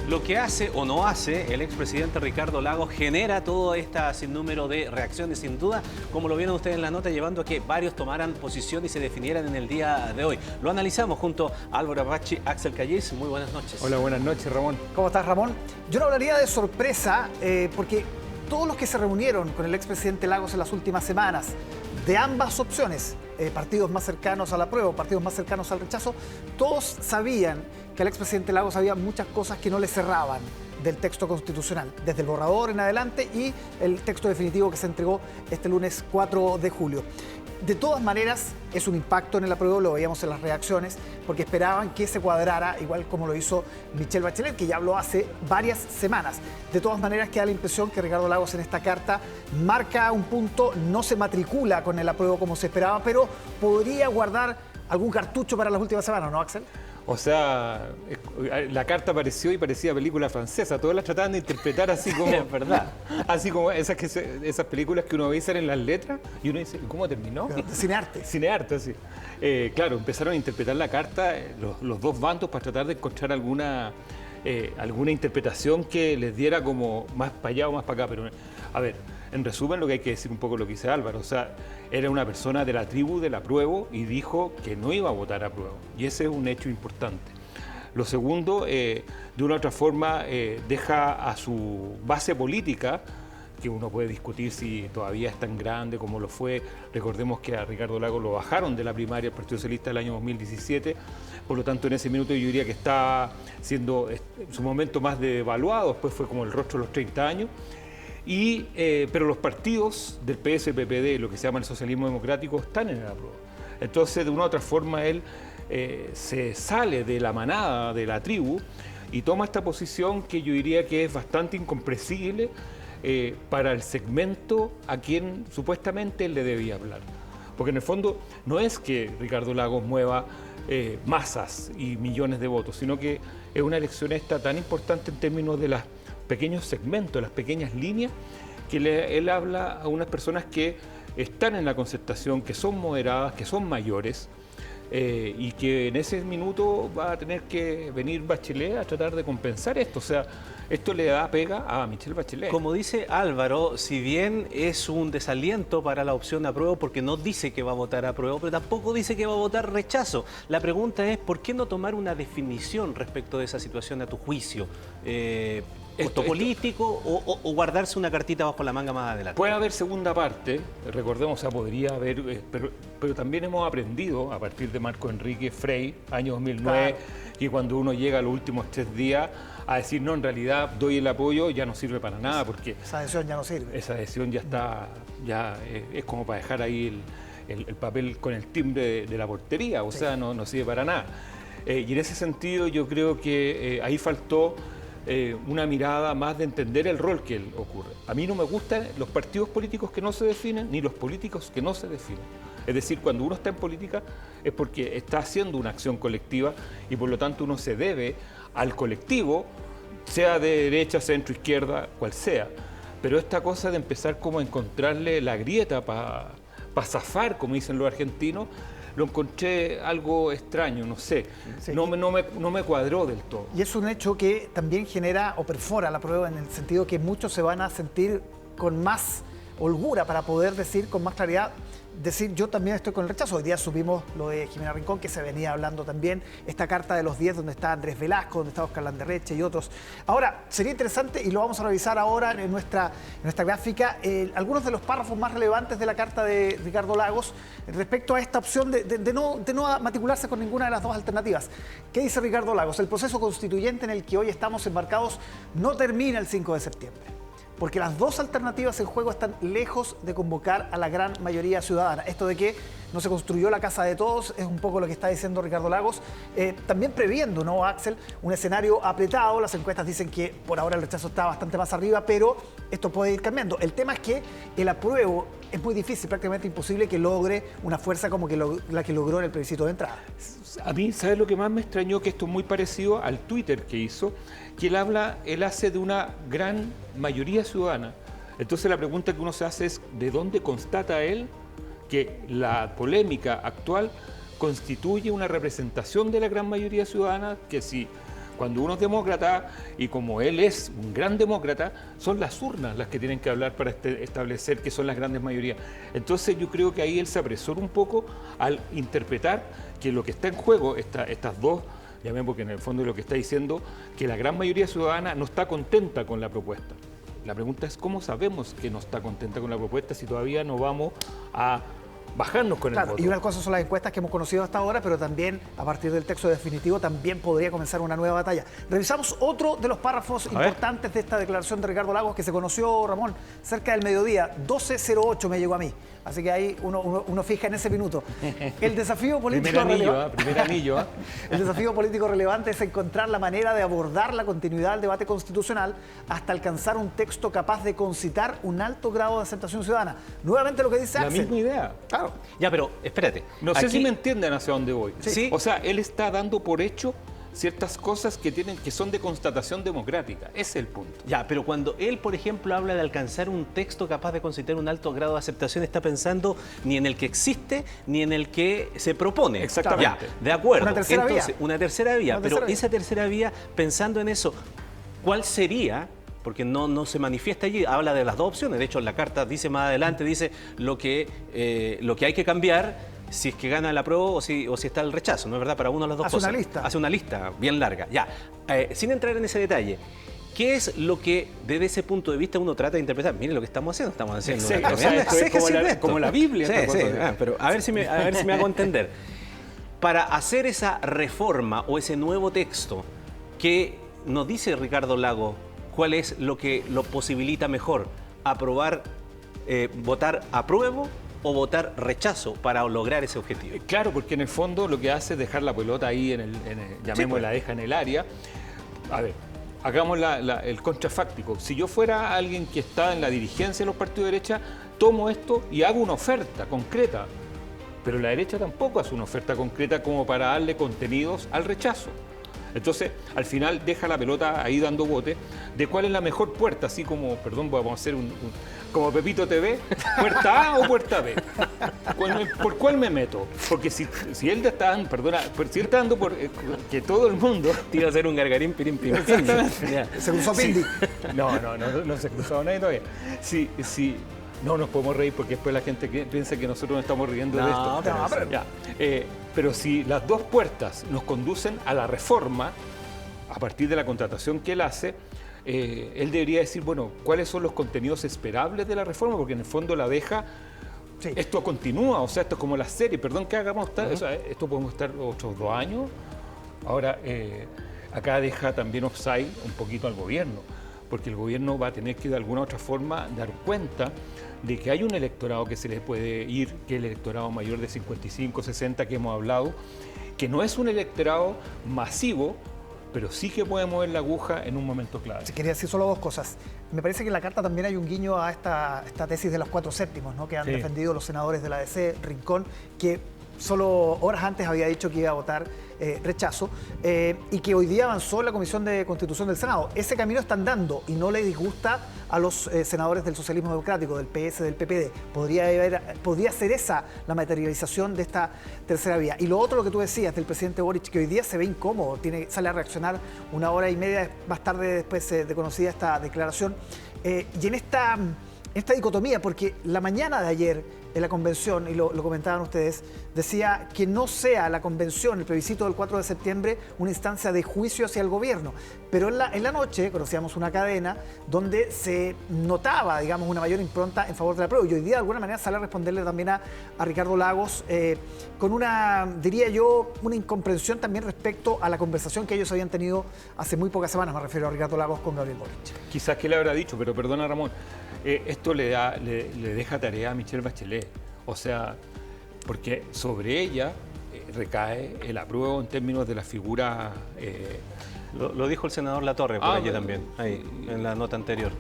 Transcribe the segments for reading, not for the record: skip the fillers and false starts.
Lo que hace o no hace el expresidente Ricardo Lagos genera todo este sinnúmero de reacciones, sin duda, como lo vieron ustedes en la nota, llevando a que varios tomaran posición y se definieran en el día de hoy. Lo analizamos junto a Álvaro Abachi, Axel Callis. Muy buenas noches. Hola, buenas noches, Ramón. ¿Cómo estás, Ramón? Yo no hablaría de sorpresa porque todos los que se reunieron con el expresidente Lagos en las últimas semanas, de ambas opciones, partidos más cercanos a la apruebo, partidos más cercanos al rechazo, todos sabían que al expresidente Lagos había muchas cosas que no le cerraban del texto constitucional, desde el borrador en adelante y el texto definitivo que se entregó este lunes 4 de julio. De todas maneras, es un impacto en el apruebo, lo veíamos en las reacciones, porque esperaban que se cuadrara, igual como lo hizo Michelle Bachelet, que ya habló hace varias semanas. De todas maneras, queda la impresión que Ricardo Lagos en esta carta marca un punto, no se matricula con el apruebo como se esperaba, pero podría guardar algún cartucho para las últimas semanas, ¿no, Axel? O sea, la carta apareció y parecía película francesa. Todas las trataban de interpretar así como... Es verdad. Así como esas películas que uno ve en las letras y uno dice, ¿cómo terminó? Cinearte. Cinearte, así. Claro, empezaron a interpretar la carta los dos bandos para tratar de encontrar alguna interpretación que les diera como más para allá o más para acá. Pero, a ver, en resumen, lo que hay que decir un poco lo que dice Álvaro. O sea, era una persona de la tribu del apruebo y dijo que no iba a votar apruebo. Y ese es un hecho importante. Lo segundo, de una u otra forma, deja a su base política, que uno puede discutir si todavía es tan grande como lo fue. Recordemos que a Ricardo Lagos lo bajaron de la primaria del Partido Socialista del año 2017. Por lo tanto, en ese minuto yo diría que está siendo su momento más devaluado. Después fue como el rostro de los 30 años. Pero los partidos del PS, PPD, lo que se llama el socialismo democrático, están en el apruebo. Entonces, de una u otra forma, él se sale de la manada, de la tribu, y toma esta posición que yo diría que es bastante incomprensible para el segmento a quien supuestamente él le debía hablar. Porque en el fondo no es que Ricardo Lagos mueva masas y millones de votos, sino que es una elección esta tan importante en términos de los pequeños segmentos, las pequeñas líneas, que él habla a unas personas que están en la concertación, que son moderadas, que son mayores, y que en ese minuto va a tener que venir Bachelet a tratar de compensar esto. O sea, esto le da pega a Michelle Bachelet. Como dice Álvaro, si bien es un desaliento para la opción apruebo, porque no dice que va a votar apruebo, pero tampoco dice que va a votar rechazo. La pregunta es, ¿por qué no tomar una definición respecto de esa situación a tu juicio? ¿Costo político o guardarse una cartita bajo la manga más adelante? Puede haber segunda parte, recordemos, o sea, podría haber, pero también hemos aprendido a partir de Marco Enrique Frey, año 2009, que cuando uno llega a los últimos 3 días a decir, no, en realidad doy el apoyo, ya no sirve para nada, porque esa adhesión ya no sirve. Esa adhesión ya está, es como para dejar ahí el papel con el timbre de la portería, o sea, no sirve para nada. Y en ese sentido yo creo que ahí faltó una mirada más de entender el rol que ocurre. A mí no me gustan los partidos políticos que no se definen, ni los políticos que no se definen. Es decir, cuando uno está en política es porque está haciendo una acción colectiva y por lo tanto uno se debe al colectivo, sea de derecha, centro, izquierda, cual sea. Pero esta cosa de empezar como a encontrarle la grieta para zafar, como dicen los argentinos, lo encontré algo extraño, no sé, sí. No me cuadró del todo. Y es un hecho que también genera o perfora la prueba en el sentido que muchos se van a sentir con más holgura para poder decir con más claridad, decir yo también estoy con el rechazo. Hoy día supimos lo de Jimena Rincón, que se venía hablando también, esta carta de los 10 donde está Andrés Velasco, donde está Oscar Landerreche y otros. Ahora, sería interesante, y lo vamos a revisar ahora en nuestra gráfica, algunos de los párrafos más relevantes de la carta de Ricardo Lagos respecto a esta opción de no matricularse con ninguna de las dos alternativas. ¿Qué dice Ricardo Lagos? El proceso constituyente en el que hoy estamos embarcados no termina el 5 de septiembre. Porque las dos alternativas en juego están lejos de convocar a la gran mayoría ciudadana. Esto de que no se construyó la casa de todos es un poco lo que está diciendo Ricardo Lagos, también previendo, ¿no, Axel? Un escenario apretado. Las encuestas dicen que por ahora el rechazo está bastante más arriba, pero esto puede ir cambiando. El tema es que el apruebo es muy difícil, prácticamente imposible que logre una fuerza como que la que logró en el plebiscito de entrada. A mí, ¿sabes lo que más me extrañó? Que esto es muy parecido al Twitter que hizo, que él hace de una gran mayoría ciudadana. Entonces la pregunta que uno se hace es, ¿de dónde constata él que la polémica actual constituye una representación de la gran mayoría ciudadana? Que si Cuando uno es demócrata, y como él es un gran demócrata, son las urnas las que tienen que hablar para establecer que son las grandes mayorías. Entonces yo creo que ahí él se apresura un poco al interpretar que lo que está en juego, estas dos, llamemos, porque en el fondo lo que está diciendo, que la gran mayoría ciudadana no está contenta con la propuesta. La pregunta es cómo sabemos que no está contenta con la propuesta si todavía no vamos a bajarnos con el voto. Y una cosa son las encuestas que hemos conocido hasta ahora, pero también a partir del texto definitivo también podría comenzar una nueva batalla. Revisamos otro de los párrafos importantes de esta declaración de Ricardo Lagos que se conoció, Ramón, cerca del mediodía. 12:08 me llegó a mí. Así que ahí uno fija en ese minuto. El desafío político primer anillo. El desafío político relevante es encontrar la manera de abordar la continuidad del debate constitucional hasta alcanzar un texto capaz de concitar un alto grado de aceptación ciudadana. Nuevamente lo que dice Axel. La misma idea. Claro. Ya, pero espérate. No sé si me entienden hacia dónde voy. Sí. O sea, él está dando por hecho ciertas cosas que son de constatación democrática. Ese es el punto. Ya, pero cuando él, por ejemplo, habla de alcanzar un texto capaz de concitar un alto grado de aceptación, está pensando ni en el que existe ni en el que se propone. Exactamente. Ya, de acuerdo. Una tercera vía. Una tercera vía. Pero esa tercera vía, pensando en eso, ¿cuál sería? Porque no se manifiesta allí, habla de las dos opciones. De hecho, la carta dice más adelante, dice lo que hay que cambiar si es que gana el apruebo o si está el rechazo, ¿no es verdad? Para uno de las dos cosas. Hace una lista bien larga. Ya, sin entrar en ese detalle, ¿qué es lo que desde ese punto de vista uno trata de interpretar? Mire lo que estamos haciendo O sea, esto es como la Biblia. Sí. Pero a ver si me hago entender. Para hacer esa reforma o ese nuevo texto, ¿qué nos dice Ricardo Lagos? ¿Cuál es lo que lo posibilita mejor? ¿Aprobar, votar apruebo o votar rechazo para lograr ese objetivo? Claro, porque en el fondo lo que hace es dejar la pelota ahí llamémosla, deja en el área. A ver, hagamos el contrafáctico. Si yo fuera alguien que está en la dirigencia de los partidos de derecha, tomo esto y hago una oferta concreta. Pero la derecha tampoco hace una oferta concreta como para darle contenidos al rechazo. Entonces, al final deja la pelota ahí dando bote de cuál es la mejor puerta, así como, perdón, vamos a hacer como Pepito TV, puerta A o puerta B. ¿Por cuál me meto? Porque si él está dando, si él está dando por que todo el mundo... Te iba a hacer un gargarín, pirim, pirim. Se cruzó Pindi. No se cruzó nadie todavía. No nos podemos reír porque después la gente piensa que nosotros nos estamos riendo de esto. Pero si las dos puertas nos conducen a la reforma, a partir de la contratación que él hace, él debería decir, bueno, ¿cuáles son los contenidos esperables de la reforma? Porque en el fondo la deja... Sí. Esto continúa, o sea, esto es como la serie, perdón que hagamos, o sea, esto podemos estar otros 2 años. Ahora, acá deja también offside un poquito al gobierno, porque el gobierno va a tener que de alguna u otra forma dar cuenta de que hay un electorado que se le puede ir, que es el electorado mayor de 55, 60 que hemos hablado, que no es un electorado masivo, pero sí que puede mover la aguja en un momento clave. Quería decir solo 2 cosas. Me parece que en la carta también hay un guiño a esta tesis de los 4 séptimos, ¿no? Que han defendido los senadores de la ADC, Rincón, que solo horas antes había dicho que iba a votar rechazo y que hoy día avanzó en la Comisión de Constitución del Senado. Ese camino están dando y no le disgusta a los senadores del socialismo democrático, del PS, del PPD. Podría ser esa la materialización de esta tercera vía. Y lo otro, lo que tú decías del presidente Boric, que hoy día se ve incómodo, sale a reaccionar 1 hora y media más tarde después de conocida esta declaración. Y en esta dicotomía, porque la mañana de ayer en la convención, y lo comentaban ustedes, decía que no sea la convención, el plebiscito del 4 de septiembre, una instancia de juicio hacia el gobierno. Pero en la noche conocíamos una cadena donde se notaba, digamos, una mayor impronta en favor de la prueba. Y hoy día, de alguna manera, sale a responderle también a Ricardo Lagos con diría yo, una incomprensión también respecto a la conversación que ellos habían tenido hace muy pocas semanas, me refiero a Ricardo Lagos con Gabriel Boric. Quizás que le habrá dicho, pero perdona, Ramón, esto le deja tarea a Michelle Bachelet. O sea, porque sobre ella recae el apruebo en términos de la figura... Lo dijo el senador Latorre por allí también, ahí, en la nota anterior.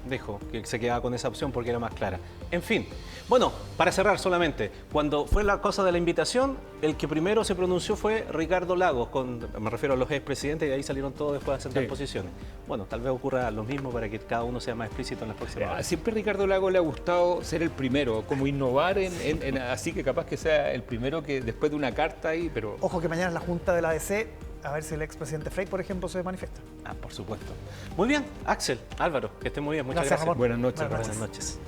Dijo que se quedaba con esa opción porque era más clara. En fin, bueno, para cerrar solamente, cuando fue la cosa de la invitación, el que primero se pronunció fue Ricardo Lagos, me refiero a los expresidentes, y de ahí salieron todos después a sentar posiciones. Bueno, tal vez ocurra lo mismo para que cada uno sea más explícito en las próximas horas. Siempre a Ricardo Lagos le ha gustado ser el primero, como innovar así que capaz que sea el primero que después de una carta ahí, pero... Ojo que mañana en la Junta de la ADC a ver si el expresidente Frey, por ejemplo, se manifiesta. Ah, por supuesto. Muy bien, Axel, Álvaro, que estén muy bien. Muchas Gracias, gracias. Ramón. Buenas noches. Buenas Buenas noches.